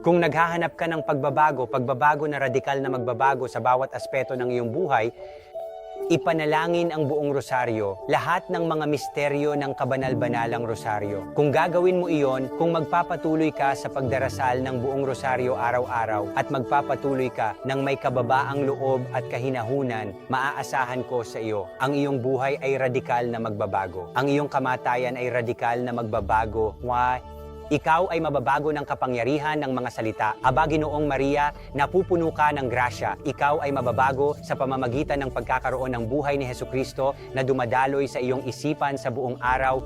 Kung naghahanap ka ng pagbabago na radikal na magbabago sa bawat aspeto ng iyong buhay, ipanalangin ang buong rosaryo, lahat ng mga misteryo ng kabanal-banalang rosaryo. Kung gagawin mo iyon, kung magpapatuloy ka sa pagdarasal ng buong rosaryo araw-araw at magpapatuloy ka ng may kababaang loob at kahinahunan, maaasahan ko sa iyo, ang iyong buhay ay radikal na magbabago. Ang iyong kamatayan ay radikal na magbabago. Why? Ikaw ay mababago ng kapangyarihan ng mga salita. Aba, Ginoong Maria, napupuno ka ng grasya. Ikaw ay mababago sa pamamagitan ng pagkakaroon ng buhay ni Hesukristo na dumadaloy sa iyong isipan sa buong araw.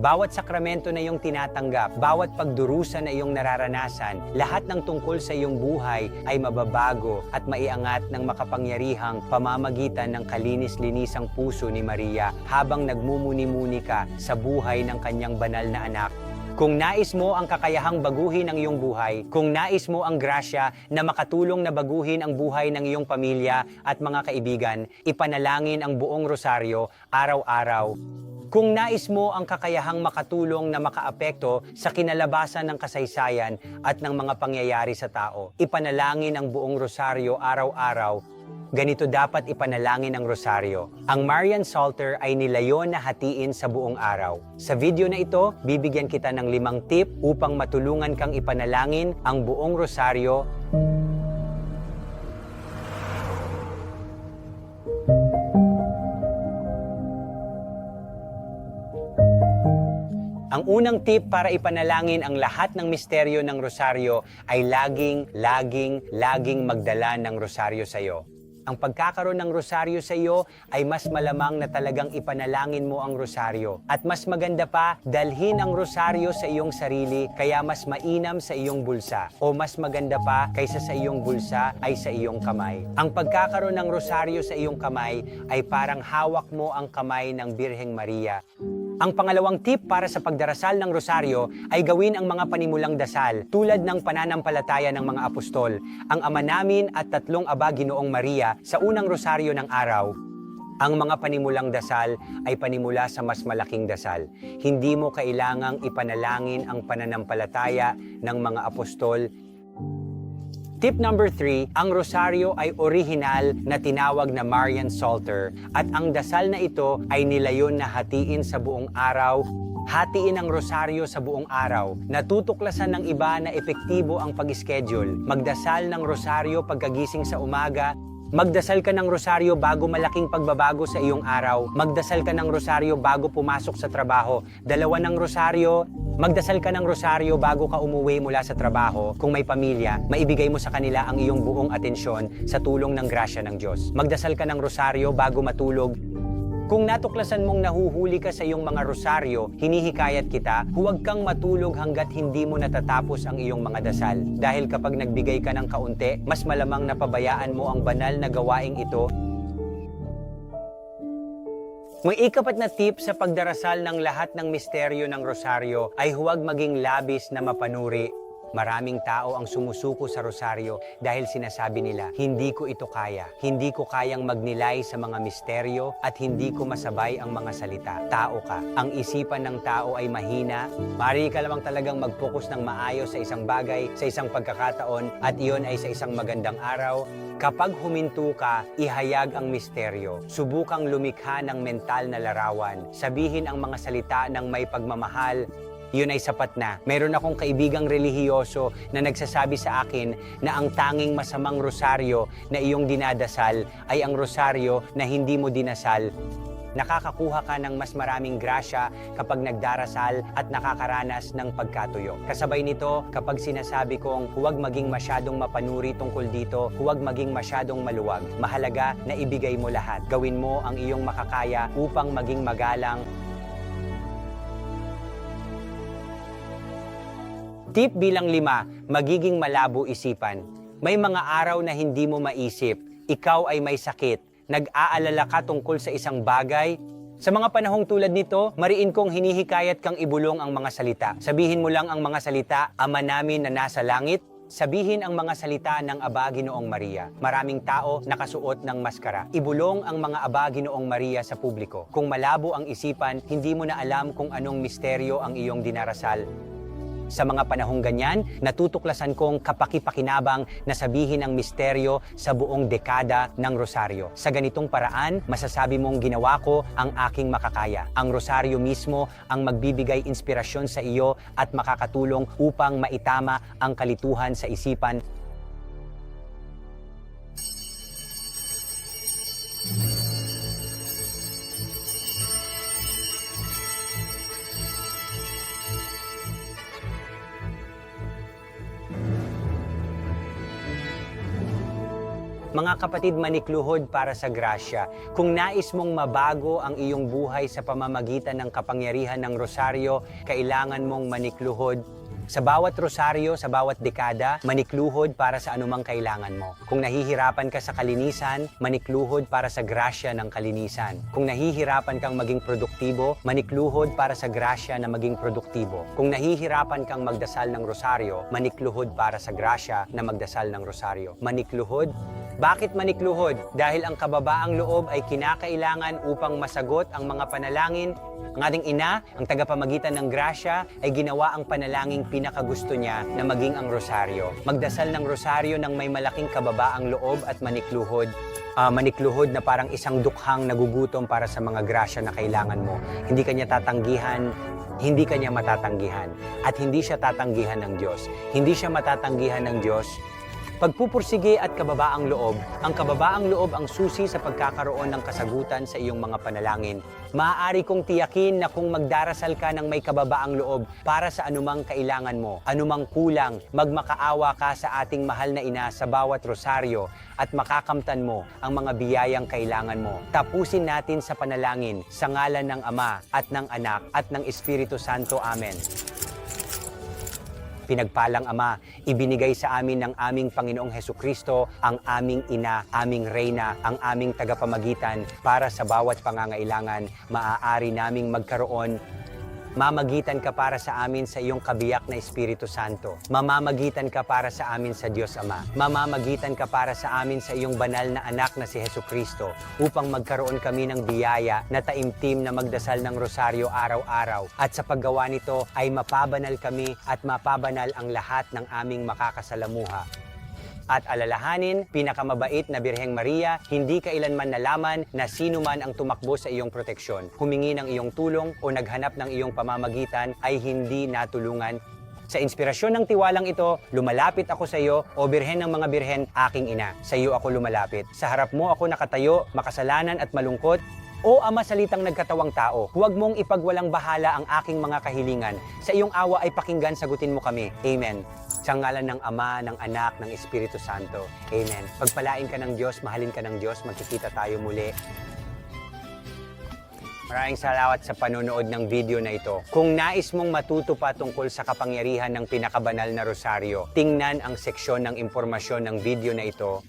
Bawat sakramento na iyong tinatanggap, bawat pagdurusa na iyong nararanasan, lahat ng tungkol sa iyong buhay ay mababago at maiangat ng makapangyarihang pamamagitan ng kalinis-linisang puso ni Maria habang nagmumuni-muni ka sa buhay ng kanyang banal na anak. Kung nais mo ang kakayahang baguhin ang iyong buhay, kung nais mo ang grasya na makatulong na baguhin ang buhay ng iyong pamilya at mga kaibigan, ipanalangin ang buong rosaryo araw-araw. Kung nais mo ang kakayahang makatulong na makaapekto sa kinalabasan ng kasaysayan at ng mga pangyayari sa tao, ipanalangin ang buong rosaryo araw-araw. Ganito dapat ipanalangin ang rosaryo. Ang Marian Psalter ay nilayon na hatiin sa buong araw. Sa video na ito, bibigyan kita ng 5 tip upang matulungan kang ipanalangin ang buong rosaryo. Ang unang tip para ipanalangin ang lahat ng misteryo ng rosaryo ay laging magdala ng rosaryo sa iyo. Ang pagkakaroon ng rosaryo sa iyo ay mas malamang na talagang ipanalangin mo ang rosaryo. At mas maganda pa, dalhin ang rosaryo sa iyong sarili kaya mas mainam sa iyong bulsa. O mas maganda pa, kaysa sa iyong bulsa ay sa iyong kamay. Ang pagkakaroon ng rosaryo sa iyong kamay ay parang hawak mo ang kamay ng Birheng Maria. Ang pangalawang tip para sa pagdarasal ng rosaryo ay gawin ang mga panimulang dasal tulad ng pananampalataya ng mga apostol, ang Ama Namin at 3 Aba Ginoong Maria sa unang rosaryo ng araw. Ang mga panimulang dasal ay panimula sa mas malaking dasal. Hindi mo kailangang ipanalangin ang pananampalataya ng mga apostol. Tip number 3, ang rosaryo ay orihinal na tinawag na Marian Psalter at ang dasal na ito ay nilayon na hatiin sa buong araw. Hatiin ang rosaryo sa buong araw. Natutuklasan ng iba na epektibo ang pag-schedule. Magdasal ng rosaryo pagkagising sa umaga. Magdasal ka ng rosaryo bago malaking pagbabago sa iyong araw. Magdasal ka ng rosaryo bago pumasok sa trabaho. 2 ng rosaryo. Magdasal ka ng rosaryo bago ka umuwi mula sa trabaho. Kung may pamilya, maibigay mo sa kanila ang iyong buong atensyon sa tulong ng grasya ng Diyos. Magdasal ka ng rosaryo bago matulog. Kung natuklasan mong nahuhuli ka sa iyong mga rosaryo, hinihikayat kita, huwag kang matulog hanggat hindi mo natatapos ang iyong mga dasal. Dahil kapag nagbigay ka ng kaunti, mas malamang napabayaan mo ang banal na gawaing ito. May ikapat na tip sa pagdarasal ng lahat ng misteryo ng rosaryo ay huwag maging labis na mapanuri. Maraming tao ang sumusuko sa rosaryo dahil sinasabi nila, hindi ko ito kaya. Hindi ko kayang magnilay sa mga misteryo at hindi ko masabay ang mga salita. Tao ka. Ang isipan ng tao ay mahina. Maaari ka lamang talagang mag-focus ng maayos sa isang bagay, sa isang pagkakataon at iyon ay sa isang magandang araw. Kapag huminto ka, ihayag ang misteryo. Subukang lumikha ng mental na larawan. Sabihin ang mga salita ng may pagmamahal. Yun ay sapat na. Meron akong kaibigang relihiyoso na nagsasabi sa akin na ang tanging masamang rosaryo na iyong dinadasal ay ang rosaryo na hindi mo dinasal. Nakakakuha ka ng mas maraming grasya kapag nagdarasal at nakakaranas ng pagkatuyo. Kasabay nito, kapag sinasabi kong huwag maging masyadong mapanuri tungkol dito, huwag maging masyadong maluwag. Mahalaga na ibigay mo lahat. Gawin mo ang iyong makakaya upang maging magalang. Tip bilang 5, magiging malabo isipan. May mga araw na hindi mo maisip, ikaw ay may sakit, nag-aalala ka tungkol sa isang bagay. Sa mga panahong tulad nito, mariin kong hinihikayat kang ibulong ang mga salita. Sabihin mo lang ang mga salita, Ama namin na nasa langit. Sabihin ang mga salita ng Aba Ginoong Maria. Maraming tao nakasuot ng maskara. Ibulong ang mga Aba Ginoong Maria sa publiko. Kung malabo ang isipan, hindi mo na alam kung anong misteryo ang iyong dinarasal. Sa mga panahong ganyan, natutuklasan kong kapaki-pakinabang na sabihin ang misteryo sa buong dekada ng rosaryo. Sa ganitong paraan, masasabi mong ginawa ko ang aking makakaya. Ang rosaryo mismo ang magbibigay inspirasyon sa iyo at makakatulong upang maitama ang kalituhan sa isipan. Mga kapatid, manikluhod para sa grasya. Kung nais mong mabago ang iyong buhay sa pamamagitan ng kapangyarihan ng rosaryo, kailangan mong manikluhod. Sa bawat rosaryo, sa bawat dekada, manikluhod para sa anumang kailangan mo. Kung nahihirapan ka sa kalinisan, manikluhod para sa grasya ng kalinisan. Kung nahihirapan kang maging produktibo, manikluhod para sa grasya na maging produktibo. Kung nahihirapan kang magdasal ng rosaryo, manikluhod para sa grasya na magdasal ng rosaryo. Manikluhod. Bakit manikluhod? Dahil ang kababaang loob ay kinakailangan upang masagot ang mga panalangin. Ang ating ina, ang tagapamagitan ng grasya, ay ginawa ang panalangin pinakagusto niya na maging ang rosaryo. Magdasal ng rosaryo ng may malaking kababaang loob at manikluhod. Manikluhod na parang isang dukhang nagugutom para sa mga grasya na kailangan mo. Hindi kanya tatanggihan, hindi kanya matatanggihan. At hindi siya tatanggihan ng Diyos. Hindi siya matatanggihan ng Diyos. Pagpupursige at kababaang loob, ang kababaang loob ang susi sa pagkakaroon ng kasagutan sa iyong mga panalangin. Maaari kong tiyakin na kung magdarasal ka ng may kababaang loob para sa anumang kailangan mo, anumang kulang, magmakaawa ka sa ating mahal na ina sa bawat rosaryo at makakamtan mo ang mga biyayang kailangan mo. Tapusin natin sa panalangin sa ngalan ng Ama at ng Anak at ng Espiritu Santo. Amen. Pinagpalang Ama, ibinigay sa amin ng aming Panginoong Hesukristo ang aming Ina, aming Reyna, ang aming tagapamagitan para sa bawat pangangailangan maaari naming magkaroon. Mamagitan ka para sa amin sa iyong kabiyak na Espiritu Santo. Mamamagitan ka para sa amin sa Diyos Ama. Mamamagitan ka para sa amin sa iyong banal na anak na si Hesukristo upang magkaroon kami ng biyaya na taimtim na magdasal ng rosaryo araw-araw. At sa paggawa nito ay mapabanal kami at mapabanal ang lahat ng aming makakasalamuha. At alalahanin, pinakamabait na Birheng Maria, hindi kailanman nalaman na sino man ang tumakbo sa iyong proteksyon, humingi ng iyong tulong o naghanap ng iyong pamamagitan ay hindi natulungan. Sa inspirasyon ng tiwalang ito, lumalapit ako sa iyo, o Birhen ng mga Birhen, aking ina. Sa iyo ako lumalapit. Sa harap mo ako nakatayo, makasalanan at malungkot. O Ama salitang nagkatawang tao, huwag mong ipagwalang bahala ang aking mga kahilingan. Sa iyong awa ay pakinggan, sagutin mo kami. Amen. Sa ngalan ng Ama, ng Anak, ng Espiritu Santo. Amen. Pagpalain ka ng Diyos, mahalin ka ng Diyos, magkikita tayo muli. Maraming salamat sa panonood ng video na ito. Kung nais mong matuto pa tungkol sa kapangyarihan ng pinakabanal na rosaryo, tingnan ang seksyon ng impormasyon ng video na ito.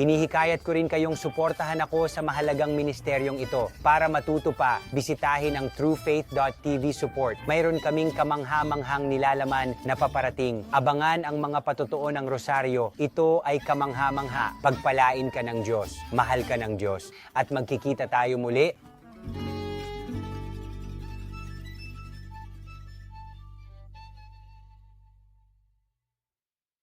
Hinihikayat ko rin kayong suportahan ako sa mahalagang ministeryong ito. Para matuto pa, bisitahin ang truefaith.tv support. Mayroon kaming kamangha-manghang nilalaman na paparating. Abangan ang mga patotoo ng rosaryo. Ito ay kamangha-mangha. Pagpalain ka ng Diyos, mahal ka ng Diyos, at magkikita tayo muli